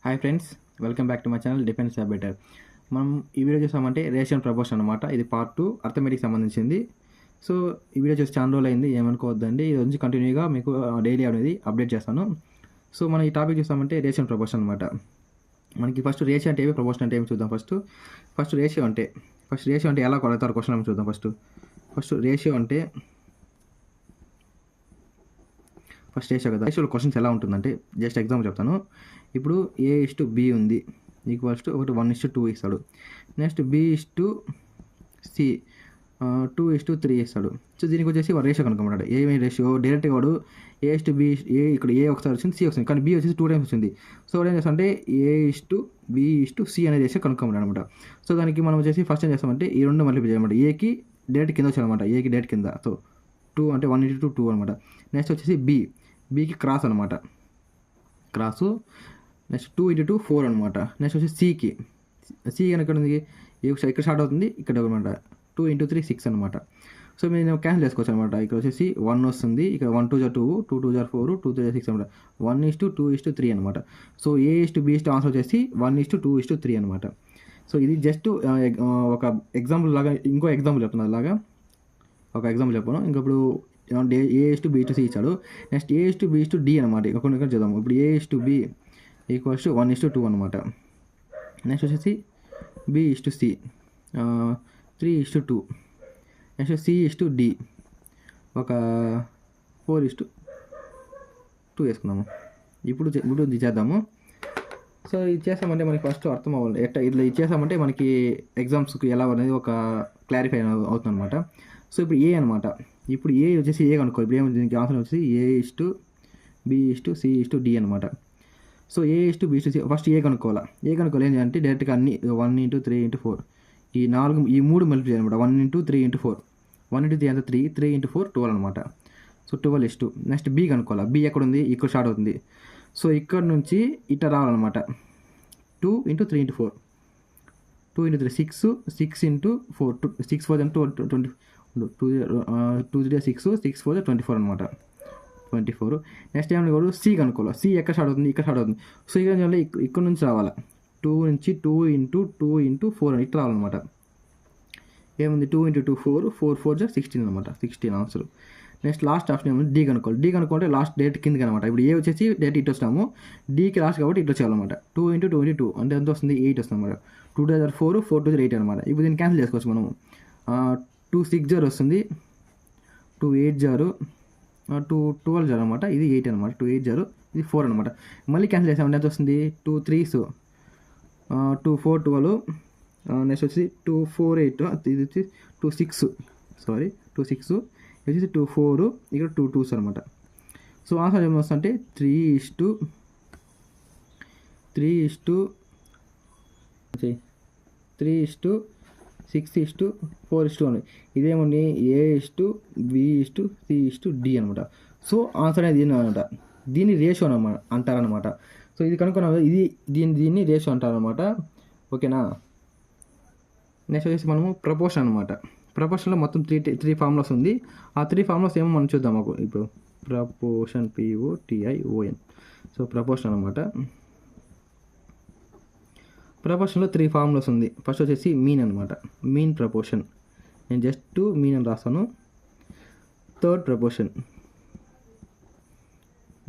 Hi friends, welcome back to my channel defence better. మనం ఈ video చూసామంటే రేషియన్ proportion అనమాట. ఇది పార్ట్ 2 అర్థమెటిక్ సంబంధించింది. సో ఈ వీడియో చూసి చాలా రోజులు అయింది, ఏమనుకోవద్దండి. ఇది నుంచి కంటిన్యూగా మీకు డైలీ అనేది అప్డేట్ చేస్తాను. సో మనం ఈ టాపిక్ చూసామంటే రేషియన్ ప్రపోర్షన్ అనమాట. మనకి ఫస్ట్ రేషియో అంటే ఏమి, ప్రపోర్షన్ అంటే ఏమి చూద్దాం. ఫస్ట్ రేషియో అంటే ఎలా కొడతారు క్వశ్చన్ చూద్దాం. ఫస్ట్ రేషియో అంటే రేషియో కదా. రేషియోలో క్వశ్చన్స్ ఎలా ఉంటుందంటే జస్ట్ ఎగ్జాంపుల్ చెప్తాను. ఇప్పుడు A:B ఉంది, ఈక్వల్స్ టు ఒకటి 1:2 ఇస్తాడు. నెక్స్ట్ B:C 2:3 ఇస్తాడు. సో దీనికి వచ్చేసి వాడు రేషియో కనుక్కోమంటాడు. ఏమి రేషియో డైరెక్ట్గా వాడు A:B, ఇక్కడ A ఒకసారి వచ్చింది, C వస్తుంది, కానీ B వచ్చేసి 2 టైమ్స్ వచ్చింది. సో వాడు ఏం చేస్తామంటే A:B:C అనే రేషియో కనుక్కోమంటాడు అనమాట. సో దానికి మనం వచ్చేసి ఫస్ట్ ఏం చేస్తామంటే ఈ రెండు మల్టిప్లై చేయమంట. ఏకి డైరెక్ట్ కింద వచ్చానమాట, ఏకి డైరెక్ట్ కింద. సో 2 అంటే 1:2 అనమాట. నెక్స్ట్ వచ్చేసి బీకి క్రాస్ అనమాట, క్రాసు. నెక్స్ట్ 2:2 4 అనమాట. నెక్స్ట్ వచ్చి సి ఎక్కడ ఉంది, ఇక్కడ స్టార్ట్ అవుతుంది, ఇక్కడ అనమాట. 2:3 6 అనమాట. సో మేము క్యాన్సిల్ చేసుకోవచ్చు అనమాట. ఇక్కడ వచ్చేసి 1 వస్తుంది, ఇక్కడ 1 2 2 2 2 4 2 3 6 అనమాట. 1:2:3 అనమాట. సో A:B ఆన్సర్ వచ్చేసి 1:2:3 అనమాట. సో ఇది జస్ట్ ఒక ఎగ్జాంపుల్ లాగా. ఇంకో ఎగ్జాంపుల్ చెప్తున్నాను, అలాగా ఒక ఎగ్జాంపుల్ చెప్పాను. ఇంకప్పుడు A:B:C ఇచ్చాడు. నెక్స్ట్ A:B:D అనమాట. ఇక్కడ చూద్దాము. ఇప్పుడు A:B ఈక్వల్స్ టు 1:2 అనమాట. నెక్స్ట్ వచ్చేసి B:C 3:2. నెక్స్ట్ C:D ఒక 4:2 వేసుకున్నాము. ఇప్పుడు ఇది చేద్దాము. సో ఇది చేసామంటే మనకి ఫస్ట్ అర్థం అవ్వాలి. ఇట్లా ఇది చేసామంటే మనకి ఎగ్జామ్స్కి ఎలా అనేది ఒక క్లారిఫై అవుతుంది అనమాట. సో ఇప్పుడు A అనమాట. ఇప్పుడు A వచ్చేసి A కనుక్కో. ఇప్పుడు ఏమో దీనికి ఆన్సర్ వచ్చేసి A:B:C:D అనమాట. సో A:B:C ఫస్ట్ ఏ కనుక్కోవాలి. ఏం చేయాలంటే డైరెక్ట్గా అన్ని 1:3:4 ఈ మూడు మల్టిప్లై అనమాట. 1:3:4 1:3 ఎంత 3 3:4 12 అనమాట. సో 12:2. నెక్స్ట్ B కనుక్కోవాలి. B ఎక్కడ ఉంది, ఇక్కడ స్టార్ట్ అవుతుంది. సో ఇక్కడ నుంచి ఇట్లా రావాలన్నమాట. 2:3:4 2:3 6 6:4 6 4 20 2 3 6 6 4 24 అనమాట. 24. నెక్స్ట్ ఏమన్నా కూడా C కనుక్కోవాలి. C ఎక్కడ స్టార్ట్ అవుతుంది, ఇక్కడ స్టార్ట్ అవుతుంది. సో ఇక్కడ నుంచి రావాలి. 2 నుంచి 2:4 అని ఇట్లా రావాలన్నమాట. ఏముంది 2:2 4 4 4 16 అనమాట. 16 ఆన్సర్. నెక్స్ట్ లాస్ట్ ఆప్షన్ ఏముంది D కనుక్కోవాలి. D కనుక్కుంటే లాస్ట్ డేట్ కిందకి అనమాట. ఇప్పుడు A వచ్చేసి డేట్ ఇటు వస్తాము, Dకి లాస్ట్ కాబట్టి ఇట్లా వచ్చేయాలన్నమాట. 2:2 అంటే ఎంత వస్తుంది, 8 వస్తుంది అనమాట. 2 4 4 2 8 అనమాట. ఇప్పుడు దీన్ని క్యాన్సిల్ చేసుకోవచ్చు మనము. 2 6 వస్తుంది, 2 8 2 12 అనమాట. ఇది 8 అనమాట. 2 8 ఇది 4 అనమాట. మళ్ళీ క్యాన్సిల్ చేసామంటే ఎంత వస్తుంది, 2 3 2 4 12. నెక్స్ట్ వచ్చి 2 4 8 ఇది వచ్చి 2 6 2 6 ఇది వచ్చి 2 4 ఇక్కడ 2 2s అనమాట. సో ఆన్సర్ ఏమొస్తుందంటే 3:6:4 ఇదేమండి A:B:C:D అనమాట. సో ఆన్సర్ అనేది దీని అనమాట. దీన్ని రేషియో అంటారనమాట. సో ఇది కనుక్కున్నాం, ఇది దీన్ని రేషియో అంటారనమాట. ఓకేనా. నెక్స్ట్ వచ్చేసి మనము ప్రపోర్షన్ అనమాట. ప్రపోర్షన్లో మొత్తం 3 ఫార్ములాస్ ఉంది. ఆ 3 ఫార్ములాస్ ఏమో మనం చూద్దాం. ఇప్పుడు ప్రపోర్షన్ POTION. సో ప్రపోర్షన్ అనమాట. ప్రపోర్షన్లో 3 ఫార్ములాస్ ఉంది. ఫస్ట్ వచ్చేసి మీన్ అనమాట. మీన్ ప్రపోర్షన్, నేను జస్ట్ మీన్ అని రాస్తాను. Third proportion.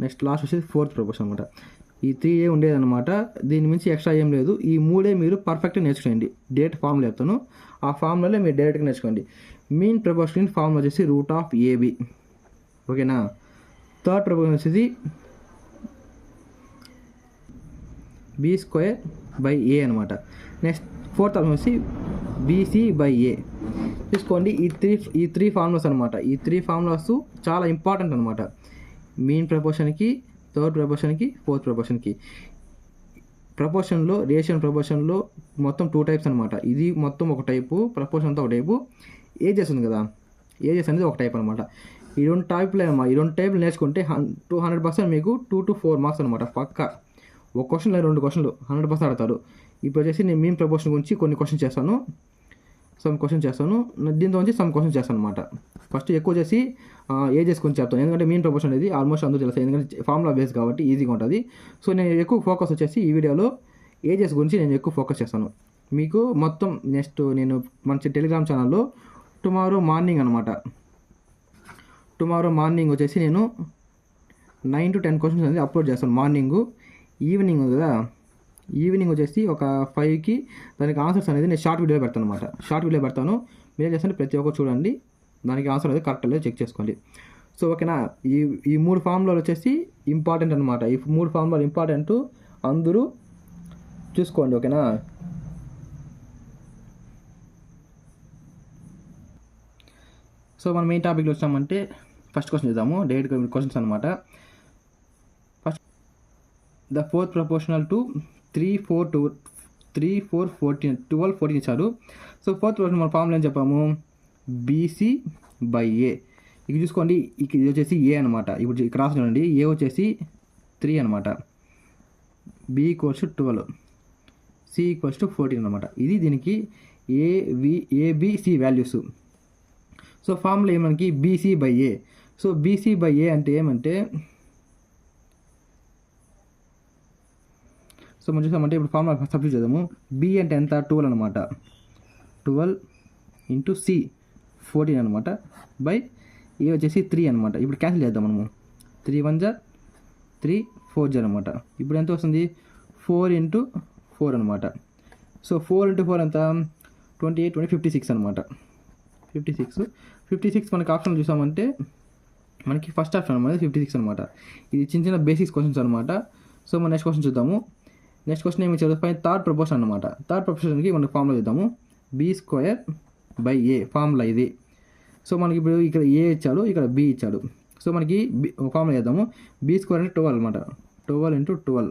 నెక్స్ట్ లాస్ట్ వచ్చేసి ఫోర్త్ ప్రపోర్షన్ అనమాట. ఈ 3 ఉండేదన్నమాట. దీని మించి ఎక్స్ట్రా ఏం లేదు. ఈ 3 మీరు పర్ఫెక్ట్గా నేర్చుకోండి. డేట్ ఫార్ములా చెప్తాను, ఆ ఫార్ములాలో మీరు డైరెక్ట్గా నేర్చుకోండి. మీన్ ప్రపోర్షన్ ఫార్ములా వచ్చేసి √AB. ఓకేనా. థర్డ్ ప్రపోర్షన్ వచ్చేసి B²/A అనమాట. నెక్స్ట్ ఫోర్త్ ఆప్షన్ వచ్చి BC/A. తీసుకోండి. ఈ త్రీ ఫార్ములాస్ అనమాట. ఈ 3 ఫార్ములాస్ చాలా ఇంపార్టెంట్ అనమాట. మీన్ ప్రపోర్షన్కి, థర్డ్ ప్రపోర్షన్కి, ఫోర్త్ ప్రపోర్షన్కి. ప్రపోర్షన్లో రేషియన్ ప్రపోర్షన్లో మొత్తం 2 టైప్స్ అనమాట. ఇది మొత్తం ఒక టైపు, ప్రపోర్షన్ అంతా ఒక టైపు. ఏజెస్ ఉంది కదా, ఏజెస్ అనేది ఒక టైప్ అనమాట. ఈ 2 టైపులు అనమాట. ఈ 2 టైపులు నేర్చుకుంటే 200% మీకు 2 to 4 మార్క్స్ అనమాట. పక్కా ఒక క్వశ్చన్ లేదా 2 క్వశ్చన్లు 100% ఆడతారు. ఇప్పుడు వచ్చేసి నేను మీన్ ప్రపోర్షన్ గురించి కొన్ని క్వశ్చన్స్ చేస్తాను. సమ్ క్వశ్చన్ చేస్తాను, దీంతో నుంచి సమ్ క్వశ్చన్ చేస్తాను అనమాట. ఫస్ట్ ఎక్కువ చేసి ఏజెస్ గురించి చెప్తాను, ఎందుకంటే మీన్ ప్రపోర్షన్ అనేది ఆల్మోస్ట్ అందరూ తెలుసు, ఎందుకంటే ఫార్ములా బేస్ కాబట్టి ఈజీగా ఉంటుంది. సో నేను ఎక్కువ ఫోకస్ వచ్చేసి ఈ వీడియోలో ఏజెస్ గురించి నేను ఎక్కువ ఫోకస్ చేస్తాను. మీకు మొత్తం నెక్స్ట్ నేను మన టెలిగ్రామ్ ఛానల్లో టుమారో మార్నింగ్ అనమాట, టుమారో మార్నింగ్ వచ్చేసి నేను 9 to 10 క్వశ్చన్స్ అనేది అప్లోడ్ చేస్తాను మార్నింగు. ఈవినింగ్ కదా, ఈవినింగ్ వచ్చేసి ఒక 5కి దానికి ఆన్సర్స్ అనేది నేను షార్ట్ వీడియో పెడతాను అనమాట. షార్ట్ వీడియో పెడతాను, మీరేం చేస్తాను ప్రతి ఒక్కరు చూడండి, దానికి ఆన్సర్ అనేది కరెక్ట్ అనేది చెక్ చేసుకోండి. సో ఓకేనా, ఈ 3 ఫార్ములాలు వచ్చేసి ఇంపార్టెంట్ అనమాట. ఈ 3 ఫార్ములాలు ఇంపార్టెంట్, అందరూ చూసుకోండి. ఓకేనా, సో మనం మెయిన్ టాపిక్లో వచ్చామంటే ఫస్ట్ క్వశ్చన్ చేద్దాము. డైరెక్ట్ క్వశ్చన్స్ అనమాట. First, the fourth proportional to 3, 4 14 12 14 ఇచ్చారు. సో ఫోర్త్ ప్రపోర్షనల్ మన ఫార్ములా ఏం చెప్పాము, బీసీ బై ఏ. ఇక చూసుకోండి, ఇది వచ్చేసి ఏ అనమాట. ఇప్పుడు ఇక్కడ రాసి చూడండి, ఏ వచ్చేసి 3 అనమాట, బి ఈక్వల్స్ 12, సి ఈక్వల్స్ 14 అనమాట. ఇది దీనికి ఏబిసి వాల్యూస్. సో ఫార్ములా ఏమనకి BC by A. So BC by A అంటే ఏమంటే, సో మనం చూసామంటే ఇప్పుడు ఫార్ములా సబ్స్టిట్యూట్ చేద్దాము. బి అంటే ఎంత, 12 అనమాట, 12 ఇంటూ సి 14 అనమాట, బై ఏ వచ్చేసి 3 అనమాట. ఇప్పుడు క్యాన్సిల్ చేద్దాం మనము, 3 1 జా 3 4 జా అనమాట. ఇప్పుడు ఎంత వస్తుంది, 4 ఇంటూ 4 అనమాట. సో 4 ఇంటూ 4 ఎంత, 28 20 56 అనమాట. 56 మనకి ఆప్షన్ చూసామంటే మనకి ఫస్ట్ ఆప్షన్ అనమాట 56 అనమాట. ఇది చిన్న చిన్న బేసిక్స్ క్వశ్చన్స్ అనమాట. సో మనం నెక్స్ట్ క్వశ్చన్ చూద్దాము. నెక్స్ట్ క్వశ్చన్ ఏమి ఇచ్చారు, థర్డ్ ప్రపోర్షన్ అనమాట. థర్డ్ ప్రపోర్షన్కి మనకి ఫార్ములా చూద్దాము, B square by A formula ఇది. సో మనకి ఇప్పుడు ఇక్కడ ఏ ఇచ్చాడు, ఇక్కడ బి ఇచ్చాడు. సో మనకి ఫార్ములా చేద్దాము, బి స్క్వేర్ అంటే 12 అనమాట, 12 ఇంటూ 12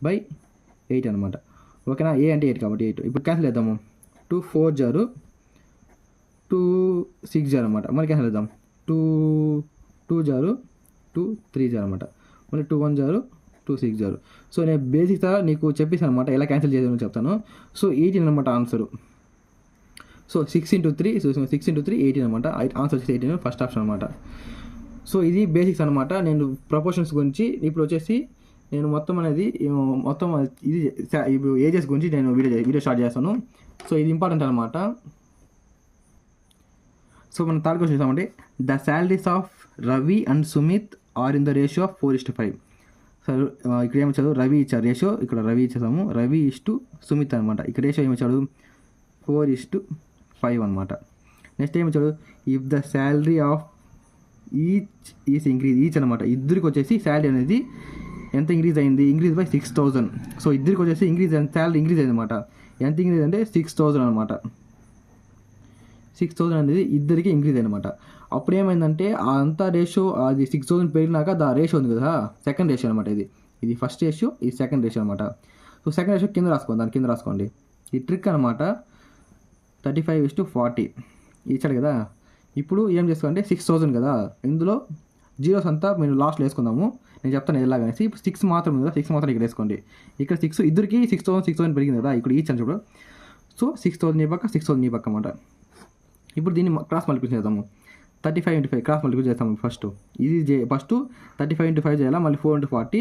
బై 8 అనమాట. ఓకేనా, ఏ అంటే 8 కాబట్టి 8. ఇప్పుడు క్యాన్సిల్ చేద్దాము, 2 4 జారు 2 6 జారు అనమాట. మళ్ళీ క్యాన్సిల్ చేద్దాం, 2 జారు 2 3 జారు అనమాట. మళ్ళీ 2 1 జారు 2 6 జారు. సో నేను బేసిక్గా నీకు చెప్పేసాను అనమాట, ఎలా క్యాన్సిల్ చేయాలని చెప్తాను. సో 18 అనమాట answer. So 6 into 3, so 6 into 3 18 అనమాట. ఆన్సర్ వచ్చేసి 18, ఫస్ట్ ఆప్షన్ అనమాట. సో ఇది బేసిక్స్ అనమాట. నేను ప్రపోర్షన్స్ గురించి ఇప్పుడు వచ్చేసి నేను మొత్తం ఇది ఇప్పుడు ఏజెస్ గురించి నేను వీడియో స్టార్ట్ చేస్తాను. సో ఇది ఇంపార్టెంట్ అనమాట. సో మనం థర్డ్ క్వశ్చన్ చూసామంటే, the salaries of Ravi and Sumit are in the ratio of 4:5. So ఇక్కడ ఏమిచ్చాడు, రవి ఇచ్చారు రేషియో, ఇక్కడ రవి ఇచ్చేసాము, రవి ఇష్టు సుమిత్ అనమాట. ఇక్కడ రేషియో ఏమిచ్చాడు, 4:5 అనమాట. నెక్స్ట్ ఏమిచ్చాడు, if the salary of each increase, each అనమాట. ఇద్దరికి వచ్చేసి శాలరీ అనేది ఎంత ఇంక్రీజ్ అయింది, ఇంక్రీజ్ బై 6000. సో ఇద్దరికి వచ్చేసి శాలరీ ఇంక్రీజ్ అయింది అనమాట. ఎంత ఇంక్రీజ్ అంటే 6000 అనమాట. 6000 అనేది ఇద్దరికి ఇంక్రీజ్ అనమాట. అప్పుడు ఏమైందంటే అంతా రేషియో, అది 6000 పెరిగినాక రేషియో ఉంది కదా, సెకండ్ రేషియో అనమాట. ఇది ఫస్ట్ రేషియో, ఇది సెకండ్ రేషియో అనమాట. సో సెకండ్ రేషియో కింద రాసుకోండి, దాని కింద రాసుకోండి. ఈ ట్రిక్ అనమాట, 35:40 ఇచ్చాడు కదా. ఇప్పుడు ఏం చేసుకోండి, 6000 కదా, ఇందులో జీరోస్ అంతా మీరు లాస్ట్లో వేసుకుందాము, నేను చెప్తాను ఎలాగనేసి. ఇప్పుడు 6 మాత్రం ఉంది కదా, 6 మాత్రం ఇక్కడ వేసుకోండి. ఇక్కడ 6 ఇద్దరికి 6000 పెరిగింది కదా, ఇక్కడ ఈచ్ అని చూడు. సో 6000 ఈ పక్క, 6000 ఈ పక్క అనమాట. ఇప్పుడు దీన్ని క్రాస్ మల్టిప్లికేషన్ చేద్దాము, 35 × 5 క్రాస్ మల్టిప్లికేషన్ చేస్తాము. ఫస్ట్ 35 × 5 చేయాలా, మళ్ళీ 4 × 40,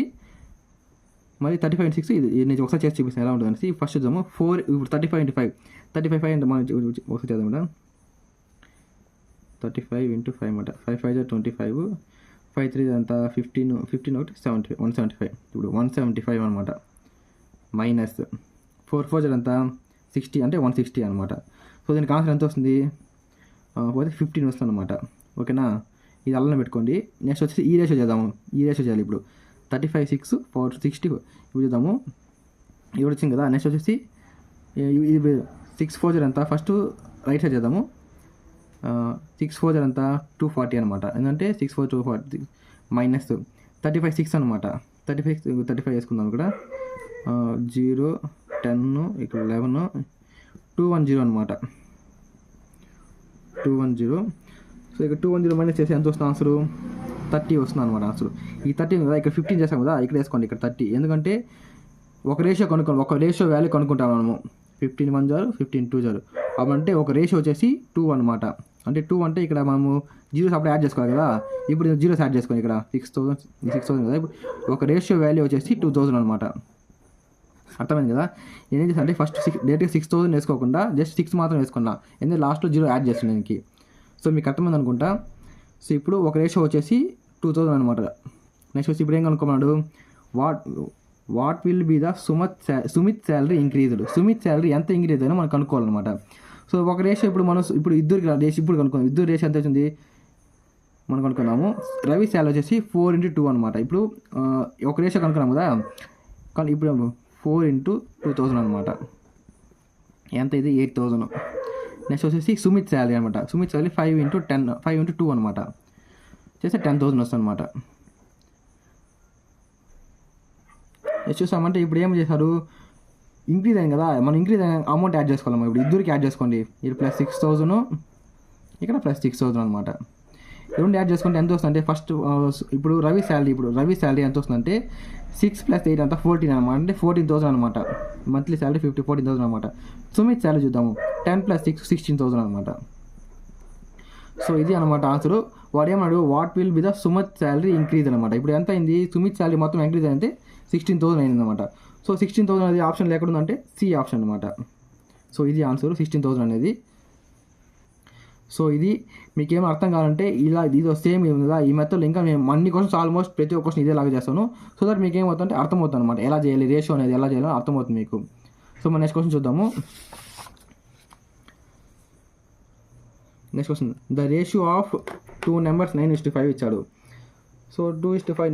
మళ్ళీ 35 × 6. ఇది నేను ఒకసారి చేసి చూపిస్తాను ఎలా ఉంటుంది అనేసి. ఫస్ట్ చూద్దాము 4, ఇప్పుడు 35 × 5 అంటే మనం ఒకసారి చేద్దాం మేడం. 35 × 5 అనమాట, 5 5 25, 5 3 అంతా 15 ఒకటి 175. ఇప్పుడు 175 అనమాట, మైనస్ 4 4 అంతా 60 అంటే 160 అనమాట. సో దీనికి ఆన్సర్ ఎంత వస్తుంది, పోతే 15 వస్తుంది అనమాట. ఓకేనా, ఇది అల్లనే పెట్టుకోండి. నెక్స్ట్ వచ్చేసి ఈ రేషియో చేద్దాము, ఈ రేషియో చేయాలి. ఇప్పుడు 35 6 4 60 ఇప్పుడు చూద్దాము, ఇప్పుడు వచ్చింది కదా. నెక్స్ట్ వచ్చేసి ఇది 6 4 అంతా ఫస్ట్ రైట్ సైడ్ చేద్దాము. 6 4 అంతా 240 అనమాట. ఎందుకంటే 6 4 240 మైనస్ 35 6 అనమాట. 35 వేసుకుందాం. ఇక్కడ 0 10 ఇక్కడ 11 210 అనమాట, 210. సో ఇక్కడ 210 మైనస్ చేసి ఎంత వస్తుంది ఆన్సరు, 30 వస్తుంది అనమాట ఆన్సర్. ఈ 30 కదా, ఇక్కడ 15 చేస్తాం కదా, ఇక్కడ వేసుకోండి, ఇక్కడ 30. ఎందుకంటే ఒక రేషియో వాల్యూ కనుక్కుంటాం మనము. 15 1 జారు 15 2 జారు అంటే ఒక రేషియో వచ్చేసి 2 అనమాట. అంటే 2 అంటే ఇక్కడ మనము జీరోస్ అప్పుడు యాడ్ చేసుకోవాలి కదా, ఇప్పుడు జీరోస్ యాడ్ చేసుకోండి. ఇక్కడ 6,000 కదా, ఇప్పుడు ఒక రేషియో వాల్యూ వచ్చేసి 2000 అనమాట. అర్థమైంది కదా. నేను ఏం చేస్తాను అంటే ఫస్ట్ డైరెక్ట్గా 6000 వేసుకోకుండా జస్ట్ 6 మాత్రం వేసుకున్నా, ఎందుకంటే లాస్ట్లో జీరో యాడ్ చేస్తున్నాను దీనికి. సో మీకు అర్థమైంది అనుకుంటా. సో ఇప్పుడు ఒక రేషియో వచ్చేసి 2000 అనమాట. నెక్స్ట్ వచ్చి ఇప్పుడు ఏం కనుక్కున్నాడు, what will be the Sumit salary increased. Sumit salary ఎంత ఇంక్రీజ్ అయినా మనం కనుక్కోవాలన్నమాట. సో ఒక రేషియో ఇప్పుడు ఇద్దరికి రేషియో ఇప్పుడు కనుక్కుందాం. ఇద్దరు రేషియో ఎంత వచ్చింది మనం కనుక్కున్నాము. రవి శాలరీ వచ్చేసి 4 into 2 అనమాట. ఇప్పుడు ఒక రేషియో కనుక్కున్నాం కదా, కానీ ఇప్పుడు 4 into 2000 అనమాట. ఎంత ఇది 8000. నెక్స్ట్ వచ్చేసి సుమిత్ శాలరీ అనమాట. సుమిత్ శాలరీ 5 into 2 అనమాట. చేస్తే 10,000 వస్తుంది అనమాట. నెక్స్ట్ చూసామంటే ఇప్పుడు ఏం చేశారు, ఇంక్రీజ్ అయింది కదా, మనం ఇంక్రీజ్ అయిన అమౌంట్ యాడ్ చేసుకోవాలి. ఇప్పుడు ఇద్దరికి యాడ్ చేసుకోండి. ఇది ప్లస్ 6000, ఇక్కడ ప్లస్ 6000 అనమాట. రెండు యాడ్ చేసుకుంటే ఎంత వస్తుందంటే ఫస్ట్ ఇప్పుడు రవి శాలరీ ఎంత వస్తుందంటే 6 + 8 అంతా 14 అనమాట. అంటే 14,000 అనమాట. మంత్లీ శాలరీ 14,000 అనమాట. సుమిత్ శాలరీ చూద్దాము. 10 + 6 16,000 అనమాట. సో ఇది అనమాట ఆన్సర్. వాడు ఏమన్నాడు, what will be the Sumit salary increase అనమాట. ఇప్పుడు ఎంత అయింది, సుమిత్ శాలరీ మొత్తం ఇంక్రీజ్ అయితే 16,000 అయింది అనమాట. సో 16,000 అనేది ఆప్షన్ ఎక్కడ ఉందంటే సి ఆప్షన్ అనమాట. సో ఇది ఆన్సర్ 16,000 అనేది. సో ఇది మీకేమో అర్థం కావాలంటే ఇలా ఇది సేమ్ కదా ఈ మెథడ్లో ఇంకా మేము అన్ని క్వశ్చన్స్ ఆల్మోస్ట్ ప్రతి ఒక్క క్వశ్చన్ ఇదేలాగా చేస్తాను. సో దట్ మీకు ఏమవుతుందంటే అర్థమవుతుంది అనమాట, ఎలా చేయాలి రేషియో అనేది ఎలా చేయాలో అర్థమవుతుంది మీకు. సో మన నెక్స్ట్ క్వశ్చన్ చూద్దాము. Next question, the ratio of 2 numbers 9:5 ఇచ్చాడు. సో 2:5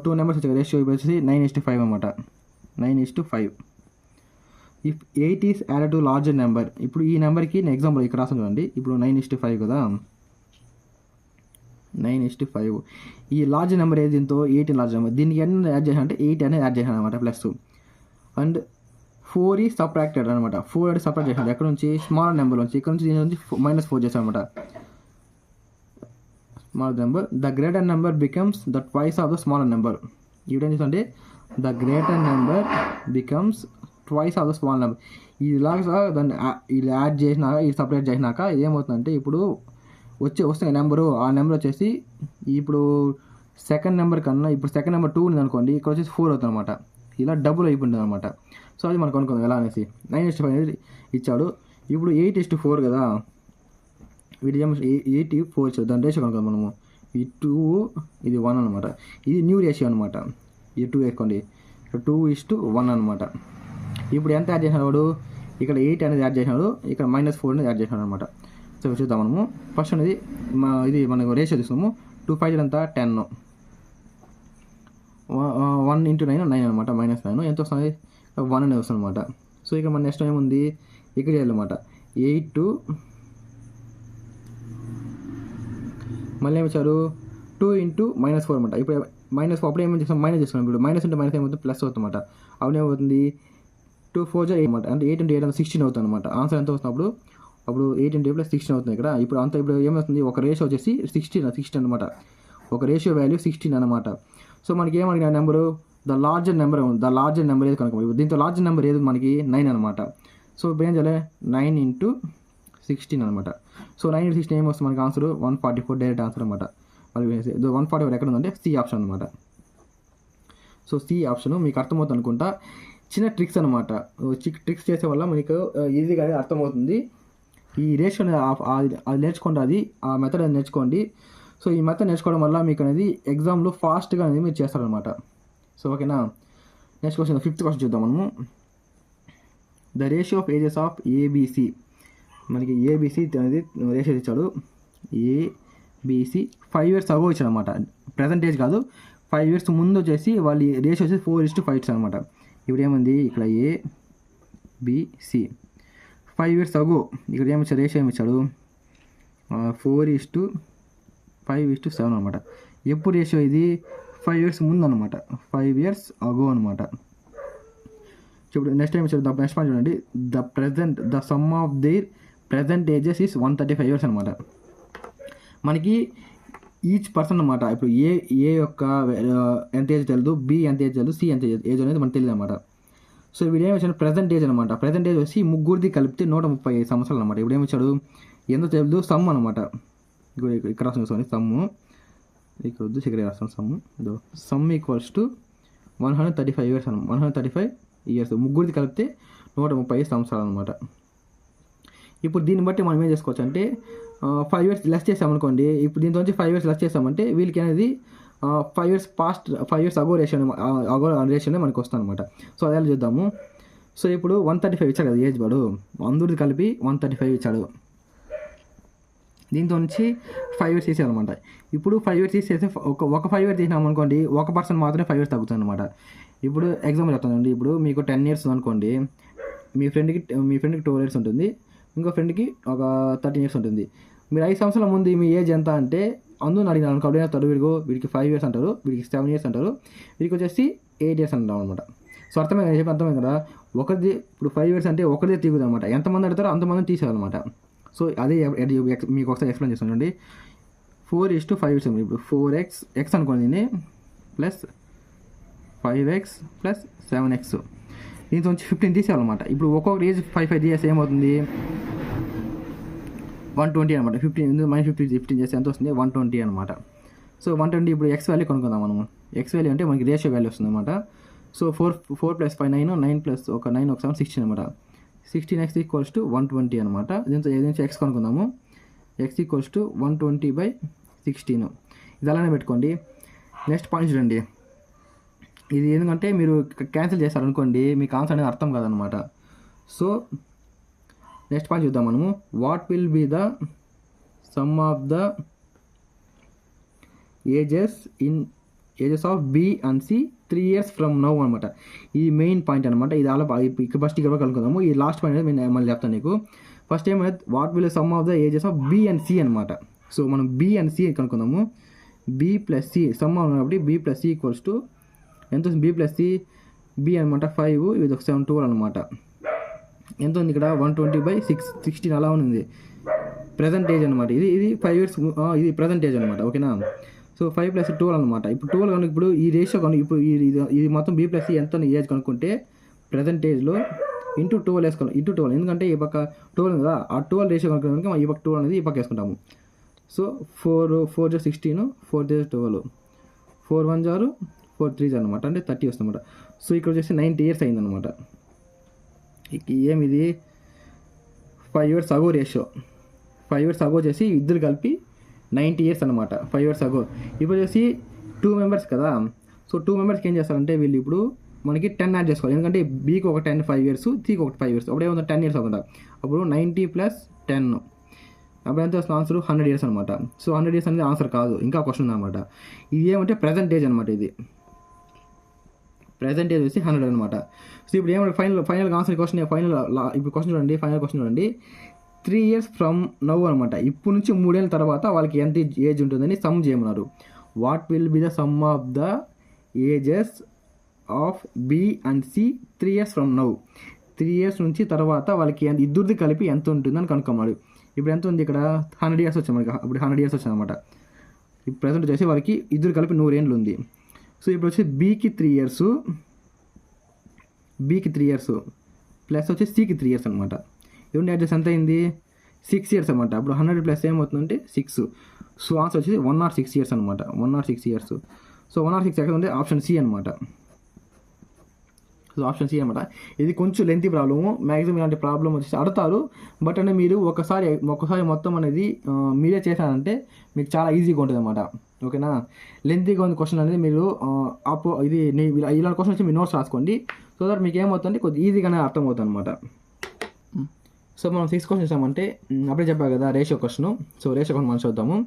2 numbers ఇచ్చాడు. రేషియో వచ్చేసి 9:5 అనమాట. 9:5. If 8 is added to larger number. ఇప్పుడు ఈ నెంబర్కి నేను ఎగ్జాంపుల్ ఇక్కడ రాసాను చూడండి. ఇప్పుడు 9:5 కదా, 9:5. ఈ లార్జ్ నెంబర్ ఏది దీంతో 8 లార్జ్ నెంబర్, దీనికి ఎన్ని యాడ్ చేశాను అంటే 8 అనేది యాడ్ చేశాను అనమాట. ప్లస్ అండ్ 4 ఈ సబ్ట్రాక్టెడ్ అనమాట. 4 అనేది సబ్ట్రాక్ట్ చేశాను ఎక్కడ నుంచి, స్మాల్ నెంబర్ నుంచి. ఇక్కడ నుంచి దీని నుంచి -4 చేశాను అనమాట. Small number, the greater number becomes the twice of the smaller number. ఇప్పుడు ఏం చేస్తుంటే the greater number becomes twice of the small number. ఇలాగా దాన్ని ఇది యాడ్ చేసినాక ఇది సపరేట్ చేసినాక ఏమవుతుందంటే ఇప్పుడు వస్తుంది నెంబరు. ఆ నెంబర్ వచ్చేసి ఇప్పుడు సెకండ్ నెంబర్ కన్నా ఇప్పుడు సెకండ్ నెంబర్ 2 ఉంది అనుకోండి, ఇక్కడ వచ్చేసి 4 అవుతుంది అనమాట. ఇలా డబుల్ అయిపోతుంది అనమాట. సో అది మనకు అనుకుందాం ఎలా అనేసి. 9:5 అనేది ఇచ్చాడు. ఇప్పుడు 8:4 కదా, వీటి 8:4 ఇచ్చాడు. దాని రేషియో కనుక మనము ఈ 2 ఇది 1 అనమాట. ఇది న్యూ రేషియో అనమాట. ఈ 2 వేసుకోండి, 2:1 అనమాట. ఇప్పుడు ఎంత యాడ్ చేసినాడు, ఇక్కడ 8 అనేది యాడ్ చేసినాడు, ఇక్కడ -4 అనేది యాడ్ చేసినాడు అనమాట. సో చూద్దాం మనము. ఫస్ట్ అనేది ఇది మనకు రేషియో తీసుకున్నాము. 2 5 అంతా 10, 1 into 9 9 అనమాట. -9 ఎంత వస్తుంది, 1 అనేది వస్తుంది అనమాట. సో ఇక మన నెక్స్ట్ ఏముంది ఇక్కడ చేయాలన్నమాట. 8 మళ్ళీ ఏమి ఇచ్చారు 2 into -4 అనమాట. ఇప్పుడు -4 అప్పుడు ఏమేమి చేస్తాం, మైనస్ చేసుకున్నాం. ఇప్పుడు మైనస్ into మైనస్ ఏమవుతుంది, ప్లస్ అవుతుంది అనమాట. అప్పుడు ఏమవుతుంది 2 4 8 అనమాట. అంటే 8 into 8 అంటే 16 అవుతుంది అనమాట. ఆన్సర్ ఎంత వస్తుంది అప్పుడు 8 into 8 + 16 అవుతుంది ఇక్కడ. ఇప్పుడు అంతా ఇప్పుడు ఏమవుతుంది, ఒక రేషియో వచ్చేసి 16 అనమాట. ఒక రేషియో వాల్యూ 16 అనమాట. సో మనకి ఏమడిగిన నెంబరు ద లార్జర్ నెంబర్ ఏది కనుక దీంతో లార్జర్ నెంబర్ ఏది మనకి 9 అనమాట. సో ఇప్పుడు ఏం చేయాలి 9 into 16 అనమాట. సో 9 into 16 ఏమొస్తుంది మనకి ఆన్సర్ 144 డైరెక్ట్ ఆన్సర్ అనమాట. మళ్ళీ 144 ఎక్కడ ఉందంటే సి ఆప్షన్ అనమాట. సో సి ఆప్షన్ మీకు అర్థమవుతుంది అనుకుంటా. చిన్న ట్రిక్స్ అనమాట. ట్రిక్స్ చేసే వల్ల మీకు ఈజీగా అర్థమవుతుంది. ఈ రేషియో అది నేర్చుకోండి, ఆ మెథడ్ అనేది నేర్చుకోండి. సో ఈ మెథడ్ నేర్చుకోవడం వల్ల మీకు అనేది ఎగ్జామ్లో ఫాస్ట్గా అనేది మీరు చేస్తారనమాట. సో ఓకేనా. నెక్స్ట్ క్వశ్చన్, 5th క్వశ్చన్ చూద్దాం మనము. The ratio of ages of ABC. మనకి ఏబిసి అనేది రేషియో ఇచ్చాడు. ఏబిసి 5 years అగో ఇచ్చాడు అనమాట. ప్రజెంట్ ఏజ్ కాదు, 5 years ముందు వచ్చేసి వాళ్ళ రేషియో వచ్చేసి 4:5 అనమాట. ఇప్పుడు ఏముంది ఇక్కడ ఏబిసి 5 years అగో ఇక్కడ ఏమిచ్చాడు రేషియో ఏమిచ్చాడు 4:5:7 అనమాట. ఎప్పుడు రేషియో ఇది 5 years ముందు అనమాట. 5 years అగో అనమాట. ఇప్పుడు నెక్స్ట్ ఏమి ఇచ్చాడు, నెక్స్ట్ పాయింట్ చూడండి. The sum of their present ages is 135 years అనమాట. మనకి ఈచ్ పర్సన్ అనమాట. ఇప్పుడు ఏ యొక్క ఎంత ఏజ్ తెలియదు, బి ఎంత ఏజ్ తెలియదు, సి ఎంత ఏజ్ అనేది మనకు తెలియదు అనమాట. సో వీడు ఏమి వచ్చాడు ప్రజెంట్ ఏజ్ అనమాట. ప్రజెంట్ ఏజ్ వచ్చి ముగ్గురిది కలిపితే 135 సంవత్సరాలు అనమాట. ఇప్పుడు ఏమి వచ్చాడు ఎంత తెలుదు సమ్ అనమాట. ఇక్కడ రాస్తుంది సమ్ము, ఇక్కడ వద్దు ఇక్కడ రాస్తాను sum. Sum equals to 135 years అనమాట. 135 ఇయర్స్ ముగ్గురిది కలిపితే 135 సంవత్సరాలు అనమాట. ఇప్పుడు దీన్ని బట్టి మనం ఏం చేసుకోవచ్చు అంటే 5 ఇయర్స్ లెస్ చేసామనుకోండి. ఇప్పుడు దీంతో నుంచి 5 ఇయర్స్ లెస్ చేసామంటే వీళ్ళకి అనేది 5 ఇయర్స్ పాస్ట్ 5 ఇయర్స్ అగో రేషియోనే మనకు వస్తుంది అనమాట. సో అదే చూద్దాము. సో ఇప్పుడు 135 ఇచ్చాడు కదా ఏజ్ వాడు, అందరిది కలిపి 135 ఇచ్చాడు. దీంతో నుంచి 5 ఇయర్స్ తీసేయాలన్నమాట. ఇప్పుడు 5 ఇయర్స్ తీసేస్తే ఒక 5 ఇయర్స్ తీసినామనుకోండి, 1% మాత్రమే 5 ఇయర్స్ తగ్గుతుంది అనమాట. ఇప్పుడు ఎగ్జాంపుల్ చెప్తానండి. ఇప్పుడు మీకు 10 ఇయర్స్ అనుకోండి, మీ ఫ్రెండ్కి 12 ఇయర్స్ ఉంటుంది, ఇంకో ఫ్రెండ్కి ఒక 13 ఇయర్స్ ఉంటుంది. మీరు 5 సంవత్సరాల ముందు మీ ఏజ్ ఎంత అంటే అందులో అడిగినారు అనుకో, అప్పుడు ఏమంటారు వీడికి 5 ఇయర్స్ అంటారు, వీడికి 7 ఇయర్స్ అంటారు, వీడికి వచ్చేసి 8 ఇయర్స్ అంటాం అనమాట. సో అర్థమైంది కదా. ఒకరిది ఇప్పుడు 5 ఇయర్స్ అంటే ఒకరిదే తీగుతుంది అనమాట. ఎంతమంది అడతారో అంతమందిని తీసేయాలన్నమాట. సో అదే మీకు ఒకసారి ఎక్స్ప్లెయిన్ చేస్తాను చూడండి. 4:5 ఇస్తాం. ఇప్పుడు 4x అనుకోండి ప్లస్ 5x ప్లస్ 7x, దీంతో నుంచి 15 తీసేయాలన్నమాట. ఇప్పుడు ఒక్కొక్క ఏజ్ 5 తీసేస్తే ఏమవుతుంది 120 అనమాట. 15 చేస్తే ఎంత వస్తుంది 120 అనమాట. సో 120 ఇప్పుడు ఎక్స్ వాల్యూ కనుక్కుందాం మనము. ఎక్స్ వాల్యూ అంటే మనకి రేషియో వాల్యూ వస్తుంది అనమాట. సో 4 + 5 9 ప్లస్ ఒక 9 ఒక 7 16 అనమాట. 16x ఈక్వల్స్ టు 120 అనమాట. దీంతో ఏదైనా ఎక్స్ కనుక్కుందాము. X equals to 120/16. ఇది అలానే పెట్టుకోండి. నెక్స్ట్ పాయింట్ చూడండి. ఇది ఎందుకంటే మీరు క్యాన్సిల్ చేస్తారనుకోండి మీకు ఆన్సర్ అనేది అర్థం కాదనమాట. సో నెక్స్ట్ పాయింట్ చూద్దాం మనము. What will be the sum of the ages of B and C 3 years from now అనమాట. ఇది మెయిన్ పాయింట్ అనమాట. ఇది అలా ఫస్ట్ ఇక్కడ కలుగుదాము. ఈ లాస్ట్ పాయింట్ అనేది నేను మళ్ళీ చెప్తాను నీకు. ఫస్ట్ ఏమైనా what will sum of the ages of B and C అనమాట. సో మనం బి అండ్ సి కనుక్కుందాము. బి ప్లస్ సి సమ్ కాబట్టి B plus C equals to ఎంత వస్తుంది, బి ప్లస్ సి బి అనమాట 5, ఇది ఒక 7 12 అనమాట. ఎంత ఉంది ఇక్కడ 120/16 అలా ఉంది. ప్రజెంట్ ఏజ్ అనమాట. ఇది 5 years, ఇది ప్రజెంట్ ఏజ్ అనమాట. ఓకేనా. సో 5 + 12 అనమాట. ఇప్పుడు 12 కనుక ఇప్పుడు ఈ రేషియో కనుక ఇప్పుడు ఇది మొత్తం బి ప్లస్ సి ఎంత ఏజ్ కనుక్కుంటే ప్రజెంట్ ఏజ్లో ఇంటూ 12 వేసుకోవాలి. ఇంటూ 12 ఎందుకంటే ఈ పక్క 12 కదా, ఆ 12 రేషియో కనుక ఈ పక్క 12 అనేది ఈ పక్క వేసుకుంటాము. సో 4 × 16 4 × 12 4 1 = 4 3 అనమాట. అంటే 30 వస్తుంది అనమాట. సో ఇక్కడ వచ్చేసి 90 years అయిందనమాట. ఏమిది 5 years అగో రేషియో. 5 years అగో చేసి ఇద్దరు కలిపి 90 years అనమాట. 5 years అగో. ఇప్పుడు వచ్చేసి 2 members కదా. సో 2 members ఏం చేస్తారంటే వీళ్ళు ఇప్పుడు మనకి 10 యాడ్ చేసుకోవాలి. ఎందుకంటే బీకి ఒక 10 5 years, సికి ఒక 5 years. అప్పుడు ఏమవుతుంది 10 years అవుతుందా. అప్పుడు 90 + 10 అప్పుడు ఎంత వస్తుంది ఆన్సర్ 100 years అనమాట. సో 100 years అనేది ఆన్సర్ కాదు, ఇంకా క్వశ్చన్ అనమాట. ఇది ఏమంటే ప్రజెంట్ ఏజ్ అనమాట. ఇది ప్రజెంట్ ఏజ్ వచ్చి 100 అనమాట. సో ఇప్పుడు ఏమంటే ఫైనల్ ఆన్సర్ క్వశ్చన్ ఇప్పుడు క్వశ్చన్ చూడండి. ఫైనల్ క్వశ్చన్ చూడండి. 3 years ఫ్రమ్ నౌ అనమాట. ఇప్పుడు నుంచి 3 ఏళ్ళ తర్వాత వాళ్ళకి ఎంత ఏజ్ ఉంటుందని సమ్ చేయమన్నారు. What will be the sum of the ages of B and C 3 years from now. 3 years నుంచి తర్వాత వాళ్ళకి ఇద్దరిది కలిపి ఎంత ఉంటుందని కనుక్కున్నాడు. ఇప్పుడు ఎంత ఉంది ఇక్కడ 100 years వచ్చాయి మనకి. అప్పుడు 100 years వచ్చాయి అనమాట. ఇప్పుడు ప్రజెంట్ వచ్చేసి వాళ్ళకి ఇద్దరు కలిపి 100 ఏళ్ళు ఉంది. సో ఇప్పుడు వచ్చి బీకి 3 years ప్లస్ వచ్చి సికి 3 years అనమాట. ఏమంటే అడ్జస్ట్ ఎంత అయింది 6 years అనమాట. అప్పుడు 100 ప్లస్ ఏమవుతుందంటే 6. సో ఆన్సర్ వచ్చేసి 106 years అనమాట. 106 years. సో 106 ఎక్కడ ఉంది ఆప్షన్ సి అనమాట. సో ఆప్షన్ సి అనమాట. ఇది కొంచెం లెంతీ ప్రాబ్లము. మ్యాక్సిమం ఇలాంటి ప్రాబ్లం వచ్చేసి అడుగుతారు. బట్ అంటే మీరు ఒకసారి మొత్తం అనేది మీరే చేశారంటే మీకు చాలా ఈజీగా ఉంటుంది అనమాట. ఓకేనా. లెంతీగా ఉంది క్వశ్చన్ అనేది మీరు ఇలాంటి క్వశ్చన్ వచ్చి మీరు నోట్స్ రాసుకోండి. సో దట్ మీకు ఏమవుతుందంటే కొద్దిగా ఈజీగానే అర్థమవుతుంది అనమాట. సో మనం 6 క్వశ్చన్స్ ఇస్తామంటే అప్పుడే చెప్పాను కదా ratio question. So ratio question మనం చూద్దాము.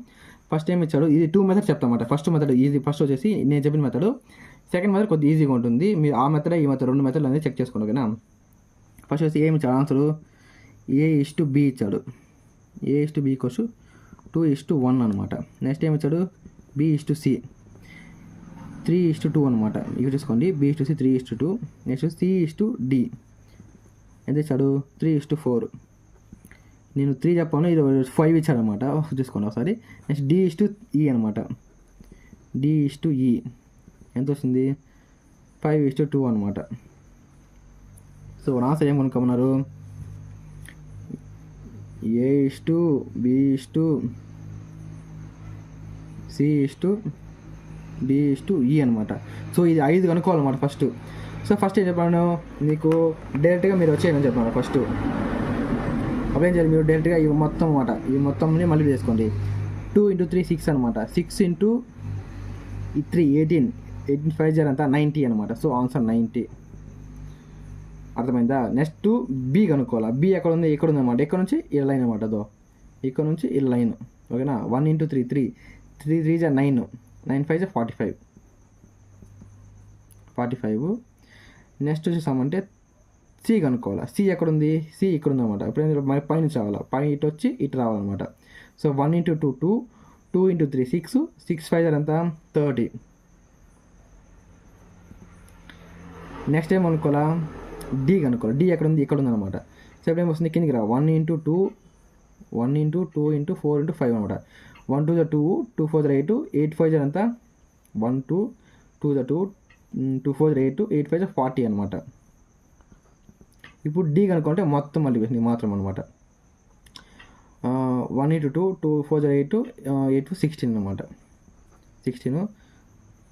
ఫస్ట్ ఏం ఇచ్చాడు, ఇది 2 మెథడ్స్ చెప్తామన్నమాట. ఫస్ట్ మెథడ్ ఈజీ, ఫస్ట్ వచ్చేసి నేను చెప్పిన మెథడ్. సెకండ్ మెథడ్ కొద్దిగా ఈజీగా ఉంటుంది. మీరు ఆ మెథడ్ ఈ మెథడ్ 2 మెథడ్లు అనేది చెక్ చేసుకోండి. ఓకేనా. ఫస్ట్ వచ్చి ఏమి ఇచ్చాడు ఆన్సరు A:B ఇచ్చాడు. A:B = 2:1 అనమాట. నెక్స్ట్ ఏమి ఇచ్చాడు B:C 3:2 అనమాట. ఇక్కడ చూసుకోండి B:C 3:2. నెక్స్ట్ C:D ఎంత ఇచ్చాడు 3:4. నేను 3 చెప్పాను, ఇది 5 ఇచ్చాడు అనమాట. చూసుకోండి ఒకసారి. నెక్స్ట్ D:E అనమాట. D:E ఎంత వస్తుంది 5:2 అనమాట. సో మన ఆన్సర్ ఏం కనుక్కోమన్నారు, A/B/C/D/E అనమాట. సో ఇది 5 కనుక్కోవాలన్నమాట ఫస్ట్. సో ఫస్ట్ ఏం చెప్పాను మీకు, డైరెక్ట్గా మీరు వచ్చేయని చెప్పాను ఫస్ట్. అప్పుడు ఏం చేయాలి, మీరు డైరెక్ట్గా ఇవి మొత్తం అనమాట, ఈ మొత్తంని మళ్ళీ చేసుకోండి. 2 × 3 6 అనమాట. 6 × 3 18, 18 5 0 అంతా 90 అనమాట. So answer 90. అర్థమైందా? నెక్స్ట్ బి కనుక్కోవాలి. బి ఎక్కడ ఉంది, ఇక్కడ ఉంది అనమాట. ఎక్కడ నుంచి ఈ లైన్ అనమాట, అదో ఇక్కడ నుంచి ఈ లైన్. ఓకేనా? 1 × 3 3 3 3 9, 9 5 45. నెక్స్ట్ వచ్చేసామంటే సి కనుక్కోవాలి. సి ఎక్కడ ఉంది, సి ఇక్కడ ఉంది అనమాట. ఇప్పుడు మరి పై నుంచి రావాలి, పై ఇటు వచ్చి ఇటు రావాలన్నమాట. సో 1 × 2 2, 2 × 3 6, 6 5 ఎంత 30. నెక్స్ట్ ఏం కనుక్కోవాలా, డి కనుక్కోవాలి. డి ఎక్కడ ఉంది, ఇక్కడ ఉంది అనమాట. సో ఇప్పుడు ఏమొస్తుంది, కిందికి రా. 1 × 2, 1 × 2 × 4 × 5 అనమాట. 1 2 2, 2 4 8, 8 5 ఎంత 1 2 2 2, 2 4 8, 8 5 40 అనమాట. ఇప్పుడు డి కనుక్కుంటే మొత్తం మళ్ళీ వేసింది మాత్రం అనమాట. 1 × 2, 2 4 8, 8 16 అనమాట. 16.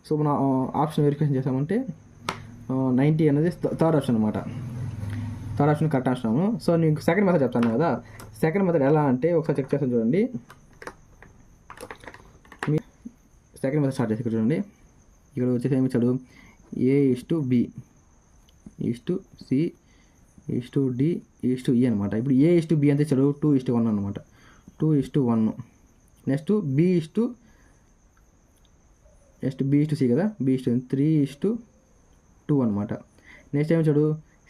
సో మన ఆప్షన్ వెరిఫికేషన్ చేసామంటే 90 అనేది థర్డ్ ఆప్షన్ అనమాట. Third option correct option. So నేను సెకండ్ మెథడ్ చెప్తాను కదా. సెకండ్ మెథడ్ ఎలా అంటే ఒకసారి చెక్ చేస్తాను చూడండి. మీ సెకండ్ మెథడ్ స్టార్ట్ చేసి ఇక్కడ చూడండి. ఇక్కడ వచ్చేసి ఏమి ఇచ్చాడు, A/B/C/D/E అనమాట. ఇప్పుడు A/B అంతే ఇచ్చాడు 2:1 అనమాట. 2:1. నెక్స్ట్ B/C కదా, B/3:2 అనమాట. నెక్స్ట్ ఏమి ఇచ్చాడు,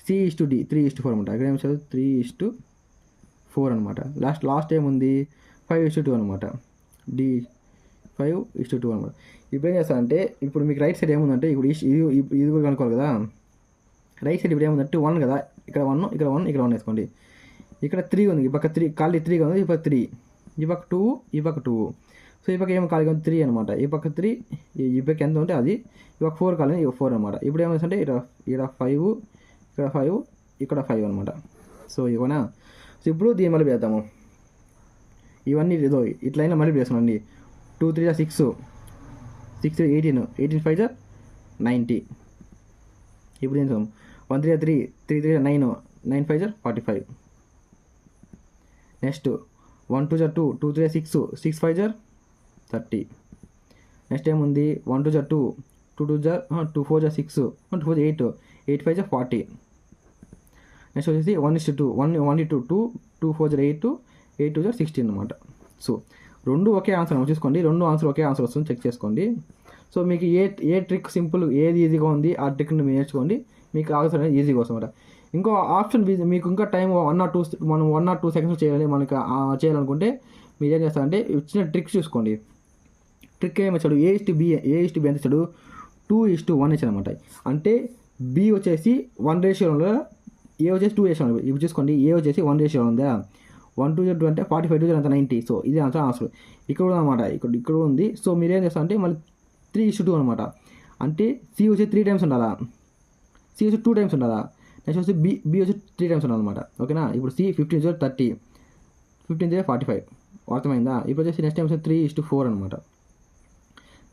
C/D 3:4 అనమాట. ఇక్కడ ఏమి ఇచ్చాడు 3:4 అనమాట. లాస్ట్ ఏముంది 5:2 అనమాట. D 5:2 అనమాట. ఇప్పుడు ఏం చేస్తానంటే, ఇప్పుడు మీకు రైట్ సైడ్ ఏముందంటే, ఇప్పుడు ఇది కూడా కనుక్కోవాలి కదా. రైట్ సైడ్ ఇప్పుడు ఏముందంటే 1 కదా, ఇక్కడ 1 ఇక్కడ 1 ఇక్కడ 1 వేసుకోండి. ఇక్కడ 3 ఉంది, ఈ పక్క 3 ఖాళీ 3 ఉంది, ఈ పక్క 3, ఈ పక్క 2, ఈ పక్క 2. సో ఈ పక్క ఏమో ఖాళీగా ఉంది 3 అనమాట. ఈ పక్క 3, ఈ పక్క ఎంత ఉంటే అది, ఈ పక్క 4 ఖాళీ, ఈ 4 అనమాట. ఇప్పుడు ఏమవుతుందంటే ఇక్కడ 5, ఇక్కడ 5, ఇక్కడ 5 అనమాట. సో ఇవనా. సో ఇప్పుడు దీన్ని మళ్ళీ వేద్దాము. ఇవన్నీ ఏదో ఇట్లయినా మళ్ళీ వేసుకోండి. 2 3 6, 6 18, 18 5 90. ఇప్పుడు ఏం చేద్దాం, 1 3 3, 3 3 9, 9 5 45. నెక్స్ట్ 1 2 2, 2 3 6, 6 5 30. నెక్స్ట్ ఏముంది 1 2 2, 2 2 4 6, 1 2 8, 8 5 40. నెక్స్ట్ వచ్చేసి 1:2, 1 2 2, 2 4 8, 8 2 16 అనమాట. సో రెండు ఒకే ఆన్సర్ చూసుకోండి, రెండు ఆన్సర్ ఒకే ఆన్సర్ వస్తుంది, చెక్ చేసుకోండి. సో మీకు ఏ ట్రిక్ సింపుల్, ఏది ఈజీగా ఉంది ఆ ట్రిక్ని మీరు నేర్చుకోండి, మీకు ఆన్సర్ అనేది ఈజీగా వస్తుంది అనమాట. ఇంకో ఆప్షన్ మీకు ఇంకా టైం 1 or 2 సెకండ్స్ చేయాలి మనకి చేయాలనుకుంటే మీరు ఏం చేస్తారంటే ఇచ్చిన ట్రిక్స్ చూసుకోండి. ట్రిక్ ఏమొచ్చాడు, A/B ఎంత ఇచ్చాడు 2:1 ఇచ్చాడు అనమాట. అంటే B వచ్చేసి 1:1, A వచ్చేసి 2:1. ఇప్పుడు చూసుకోండి, A వచ్చేసి 1:1 ఉందా, 1 2 2 అంటే 45 2 అంత 90. సో ఇది ఆన్సర్ ఇక్కడ కూడా అనమాట, ఇక్కడ ఉంది. సో మీరు ఏం చేస్తారంటే మళ్ళీ 3:2 అనమాట. అంటే C వచ్చి 3 times ఉండాలా, C వచ్చి 2 times ఉండాలా. నెక్స్ట్ వచ్చి B వచ్చి 3 times ఉండాలన్నమాట. ఓకేనా? ఇప్పుడు C 15 30, 15 45. అర్థమైందా? ఇప్పుడు వచ్చేసి నెక్స్ట్ టైం 3:4 అనమాట.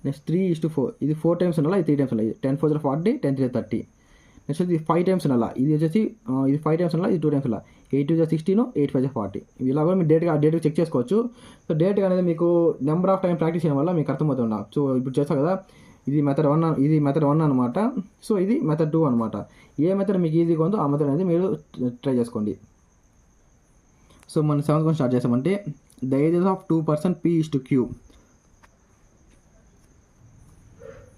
నెక్స్ట్ 3:4, ఇది 4 times ఉండాలా, ఇది 3 times ఉండాలి. 10 4 40, 10 3 30. నెక్స్ట్ ఇది 5 times ఉండాలా, ఇది వచ్చేసి ఇది 5 times ఉండాలి, ఇది 2 times ఉండాలి. 8 2 16, 8 5 40. ఇలా కూడా మీరు డేట్గా చెక్ చేసుకోవచ్చు. సో డేట్గా అనేది మీకు నెంబర్ ఆఫ్ టైం ప్రాక్టీస్ చేయడం వల్ల మీకు అర్థమవుతుందా. సో ఇప్పుడు చేస్తాం కదా, ఇది మెథడ్ 1 అనమాట. సో ఇది మెథడ్ 2 అనమాట. ఏ మెథడ్ మీకు ఈజీగా ఉందో ఆ మెథడ్ అనేది మీరు ట్రై చేసుకోండి. సో మనం 7th క్వశ్చన్ స్టార్ట్ చేసామంటే the ages of 2% P/Q.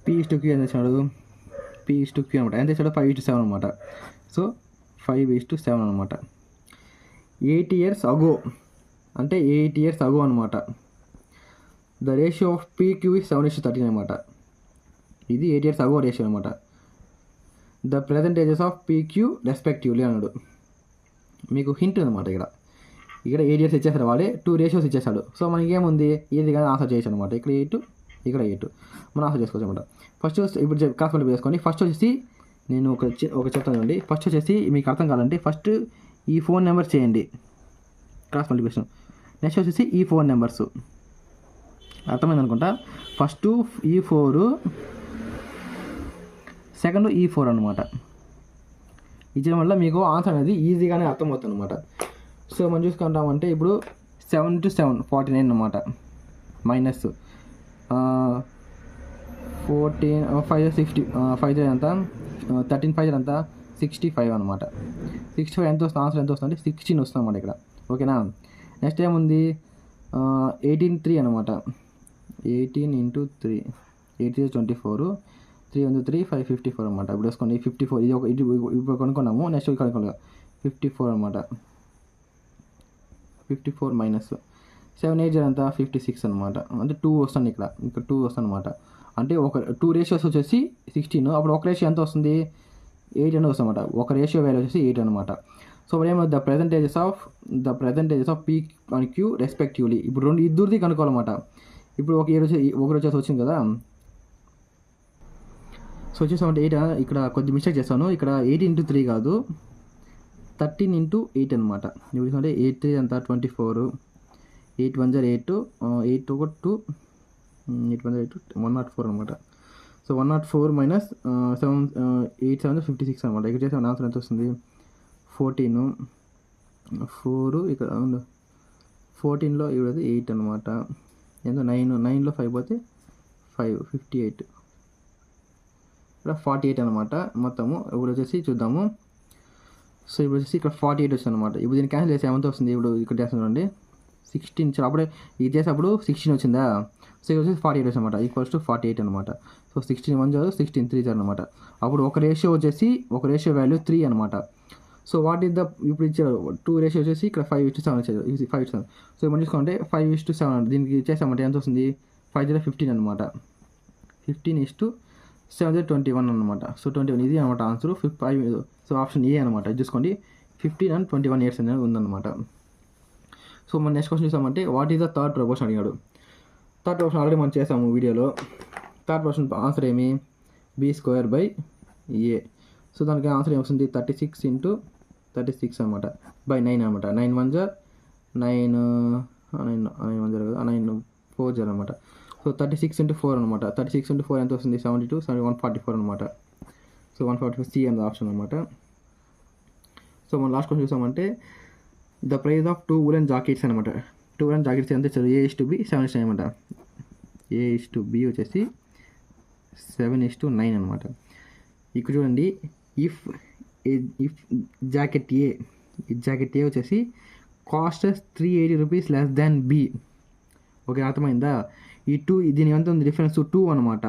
P/Q ఎంత ఇచ్చాడు, P/Q అనమాట. ఎంత ఇచ్చాడు 5:7 అనమాట. సో 5:7 అనమాట. 8 years ago అంటే 8 years ago అనమాట. The ratio of PQ is 7:13 అనమాట. ఇది 8 years ago రేషియో అనమాట. The present ages of PQ respectively అన్నాడు. మీకు హింట్ అనమాట. ఇక్కడ 8 years ఇచ్చేసాడు వాడే, 2 ratios ఇచ్చేసాడు. సో మనకి ఏముంది, ఇది కానీ ఆన్సర్ చేయొచ్చు అనమాట. ఇక్కడ 8, ఇక్కడ 8 మనం ఆన్సర్ చేసుకోవచ్చు అనమాట. ఫస్ట్ ఇప్పుడు క్లాస్ మళ్ళీ వేసుకోండి. ఫస్ట్ వచ్చేసి నేను ఒక చెప్తాను అండి. ఫస్ట్ వచ్చేసి మీకు అర్థం కావాలంటే ఫస్ట్ ఈ ఫోన్ నెంబర్ చేయండి క్రాస్ మల్టిప్లికేషన్. నెక్స్ట్ వచ్చేసి ఈ ఫోన్ నెంబర్స్ అర్థమైంది అనుకుంటా. ఫస్ట్ E4 సెకండ్ E4 అనమాట. ఇచ్చడం వల్ల మీకు ఆన్సర్ అనేది ఈజీగానే అర్థమవుతుంది అనమాట. సో మనం చూసుకుంటామంటే ఇప్పుడు 7 × 7 49 అనమాట. మైనస్ 14 5 60 5 ఎంత 13 5 ఎంత 65 అనమాట. 65 ఎంత వస్తుంది ఆన్సర్ ఎంత వస్తుంది 16 వస్తుంది అనమాట ఇక్కడ. ఓకేనా. నెక్స్ట్ ఏముంది 18 3 అనమాట. 18 × 3 8 24 3 1 3 5 54 అనమాట. ఇప్పుడు వేసుకోండి 54 ఇది ఒక ఇప్పుడు కొనుక్కున్నాము. నెక్స్ట్ కనుక్కోండి 54 అనమాట. 54 మైనస్ 7 8 ఎంత 56 అనమాట. అంటే 2 వస్తుంది ఇక్కడ 2 వస్తుంది అనమాట. అంటే ఒక 2 రేషియోస్ వచ్చేసి 16. అప్పుడు ఒక రేషియో ఎంత వస్తుంది 8 అని వస్తుంది అనమాట. ఒక రేషియో వాల్యూ వచ్చేసి 8 అనమాట. సో ఇప్పుడు ఏమో the ప్రజెంటేజెస్ of P and Q respectively. ఇప్పుడు ఇద్దరిది కనుక్కోవాలన్నమాట. ఇప్పుడు ఒకరు వచ్చేసి వచ్చింది కదా. సో వచ్చేసామంటే 8 ఇక్కడ కొద్ది మిస్టేక్ చేస్తాను. ఇక్కడ 8 × 3 కాదు 13 × 8 అనమాట. ఇప్పుడు చూసుకుంటే 8 3 అంతా 24 8 1 8 8 1 2 8 1 8 104 అనమాట. సో 104 మైనస్ 7 8 7 56 అనమాట. ఇక్కడ చేసే ఆన్సర్ ఎంత వస్తుంది 14 4 ఇక్కడ 14లో ఇవ్వదు 8 అనమాట. ఎంత 9లో 5 పోతే 5 58 ఇక్కడ 48 అనమాట మొత్తము. ఇప్పుడు వచ్చేసి చూద్దాము. సో ఇప్పుడు వచ్చేసి ఇక్కడ 48 వచ్చింది అనమాట. ఇప్పుడు దీన్ని క్యాన్సిల్ చేసి ఏమంతా వస్తుంది ఇప్పుడు ఇక్కడ చేస్తుందండి 16 అప్పుడే ఇది చేసేటప్పుడు 16 వచ్చిందా. సో ఇది వచ్చేసి 48 వచ్చింది అనమాట. ఈక్వల్స్ టు 48 అనమాట. సో 16 1 16 3 అనమాట. అప్పుడు ఒక రేషియో వాల్యూ 3 అనమాట. సో వాట్ ఈస్ ద ఇప్పుడు ఇచ్చారు 2 రేషియో వచ్చేసి ఇక్కడ 5:7 వచ్చేది 5:7. సో మనం చూసుకుంటే 5:7 దీనికి చేసామంటే ఎంత వస్తుంది 5 0 15 అనమాట. 15:7 21 అనమాట. సో 21 ఇది అనమాట ఆన్సర్ 5. సో ఆప్షన్ ఏ అనమాట. చూసుకోండి 15 and 21 years అనేది ఉందన్నమాట. సో మన నెక్స్ట్ క్వశ్చన్ చూసామంటే what is the third proportion అడిగాడు. థర్డ్ ప్రపోర్షన్ ఆల్రెడీ మనం చేసాము వీడియోలో. థర్డ్ ప్రపోర్షన్ ఆన్సర్ ఏమి B²/A. సో దానికి ఆన్సర్ ఏమొస్తుంది 36 × 36 అనమాట బై 9 అనమాట. 9 1 9 9 1 కదా 9 4 అనమాట. సో 36 × 4 అనమాట. 36 × 4 ఎంత వస్తుంది 72 144 అనమాట. సో 144 C అనేది ఆప్షన్ అనమాట. సో మనం లాస్ట్ క్వశ్చన్ చూసామంటే the price of 2 woolen jackets అనమాట. 2 woolen జాకెట్స్ ఎంత ఇచ్చారు A:B 7:9 అనమాట. A:B వచ్చేసి 7:9 అనమాట. ఇక్కడ చూడండి ఇఫ్ జాకెట్ ఏ వచ్చేసి cost 380 rupees less than B. Okay అర్థమైందా. ఈ 2 దీని ఎంత ఉంది డిఫరెన్స్ 2 అనమాట.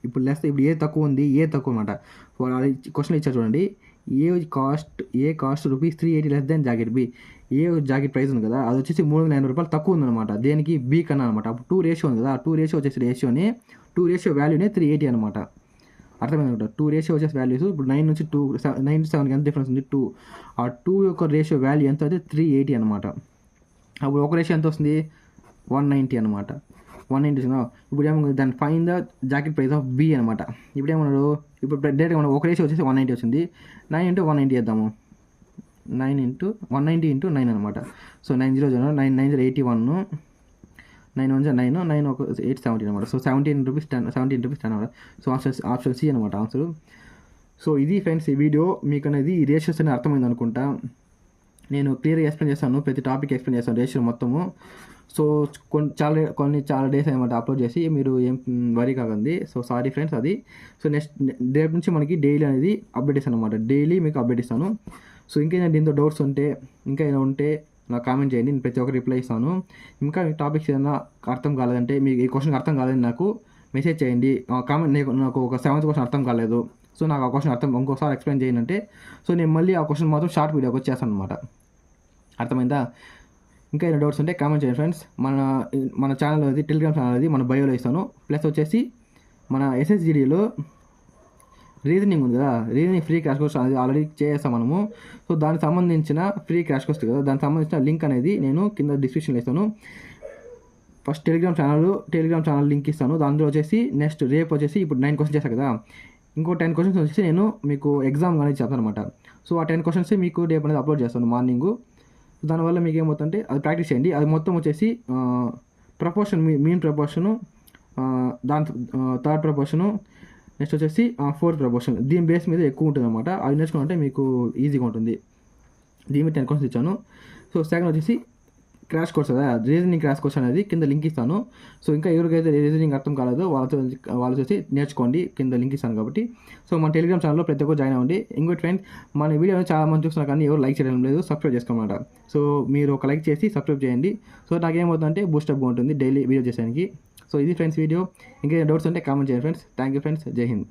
ఇప్పుడు ఇప్పుడు ఏ తక్కువ ఉంది ఏ తక్కువ అనమాట. క్వశ్చన్ ఇచ్చారు చూడండి A cost rupees 380 less than jacket B. A jacket price ఉంది కదా అది వచ్చేసి 380 రూపాయలు తక్కువ ఉందన్నమాట. దేనికి B కన్నా అనమాట. అప్పుడు 2 రేషియో ఉంది కదా 2 రేషియో వచ్చేసి 2 రేషియో వాల్యూనే 380 అనమాట. అర్థమైంది అనమాట. 2 రేషియో వచ్చేసి వాల్యూస్ ఇప్పుడు 9 నుంచి 9 to 7 ఎంత డిఫరెన్స్ ఉంది 2. ఆ 2 యొక్క రేషియో వాల్యూ ఎంత అయితే 380 అనమాట. అప్పుడు ఒక రేషియో ఎంత వస్తుంది 190 అనమాట. 190 ఇప్పుడు ఏమో దాని fine the jacket price of B అనమాట. ఇప్పుడు ఏమన్నాడు ఇప్పుడు డైరెక్ట్గా మనం ఒక రేషియో వచ్చేసి 190 వచ్చింది 9 × 190 వేద్దాము. 190 × 9 అనమాట. సో 9 0 0 9 9 81 9 1 9 9 1 8 17 అనమాట. సో 17 రూపీస్ 10 అనమాట. సో ఆప్షన్ C అనమాట ఆన్సర్. సో ఇది ఫ్రెండ్స్ ఈ వీడియో మీకు అనేది ఈ రేషియోస్ అనేది అర్థమైంది అనుకుంటా. నేను క్లియర్గా ఎక్స్ప్లెయిన్ చేస్తాను ప్రతి టాపిక్ ఎక్స్ప్లెయిన్ చేస్తాను రేషియో మొత్తము. సో చాలా డేస్ అనమాట అప్లోడ్ చేసి మీరు ఏం వరీ కాకండి. సో సారీ ఫ్రెండ్స్ అది. సో నెక్స్ట్ రేపు నుంచి మనకి డైలీ అనేది అప్డేట్ ఇస్తాను అనమాట. డైలీ మీకు అప్డేట్ ఇస్తాను. సో ఇంకేమైనా దీంతో డౌట్స్ ఉంటే ఇంకా ఏమైనా ఉంటే నాకు కామెంట్ చేయండి. నేను ప్రతి ఒక్కరు రిప్లై ఇస్తాను. ఇంకా మీ టాపిక్స్ ఏదైనా అర్థం కాలేదంటే మీకు ఈ క్వశ్చన్ అర్థం కాలేదని నాకు మెసేజ్ చేయండి. కామెంట్ నాకు ఒక 7th క్వశ్చన్ అర్థం కాలేదు సో నాకు ఆ క్వశ్చన్ ఇంకోసారి ఎక్స్ప్లెయిన్ చేయండి అంటే సో నేను మళ్ళీ ఆ క్వశ్చన్ మాత్రం షార్ట్ వీడియోకి వచ్చేస్తాను అనమాట. అర్థమైందా. ఇంకా ఏమైనా డౌట్స్ ఉంటే కామెంట్ చేయండి ఫ్రెండ్స్. మన ఛానల్ అది టెలిగ్రామ్ ఛానల్ అది మన బయోలో ఇస్తాను. ప్లస్ వచ్చేసి మన SSGDలో రీజనింగ్ ఉంది కదా రీజనింగ్ ఫ్రీ క్రాష్ కోర్స్ అనేది ఆల్రెడీ చేస్తాం మనము. సో దానికి సంబంధించిన ఫ్రీ క్రాష్ కోర్స్ కదా దానికి సంబంధించిన లింక్ అనేది నేను కింద డిస్క్రిప్షన్లో ఇస్తాను. ఫస్ట్ టెలిగ్రామ్ ఛానల్ లింక్ ఇస్తాను. దాంట్లో వచ్చేసి నెక్స్ట్ రేపు వచ్చేసి ఇప్పుడు 9 క్వశ్చన్ చేస్తాను కదా ఇంకో 10 క్వశ్చన్స్ వచ్చి నేను మీకు ఎగ్జామ్ అనేది చెప్తాను అనమాట. సో ఆ 10 క్వశ్చన్స్ మీకు రేపు అనేది అప్లోడ్ చేస్తాను మార్నింగు. దానివల్ల మీకు ఏమవుతుందంటే అది ప్రాక్టీస్ చేయండి. అది మొత్తం వచ్చేసి ప్రపోర్షన్ మీన్ ప్రపోర్షను, దాని థర్డ్ ప్రపోర్షను, నెక్స్ట్ వచ్చేసి ఫోర్త్ ప్రపోర్షన్, దీని బేస్ మీద ఎక్కువ ఉంటుంది అనమాట. అది నేర్చుకుంటే మీకు ఈజీగా ఉంటుంది. దీని మీద 10 క్వశ్చన్స్ ఇచ్చాను. సో సెకండ్ వచ్చేసి క్రాష్ కోర్స్ కదా, రీజనింగ్ క్రాష్ కోర్స్ అనేది కింద లింక్ ఇస్తాను. సో ఇంకా ఎవరికైతే రీజనింగ్ అర్థం కాలేదో వాళ్ళు వచ్చి నేర్చుకోండి, కింద లింక్ ఇస్తాను కాబట్టి. సో మన టెలిగ్రామ్ ఛానల్లో ప్రతి ఒక్కరు జాయిన్ అవ్వండి. ఇంకోటి ఫ్రెండ్స్, మన వీడియోని చాలా మంది చూస్తున్నారు కానీ ఎవరు లైక్ చేయడం లేదు, సబ్స్క్రైబ్ చేసుకోమాట. సో మీరు ఒక లైక్ చేసి సబ్స్క్రైబ్ చేయండి. సో నాకేమవుతుందంటే బూస్టప్గా ఉంటుంది డైలీ వీడియో చేసేదానికి. సో ఇది ఫ్రెండ్స్ వీడియో. ఇంకా డౌట్స్ ఉంటే కామెంట్ చేయండి ఫ్రెండ్స్. Thank you friends. జై హింద్.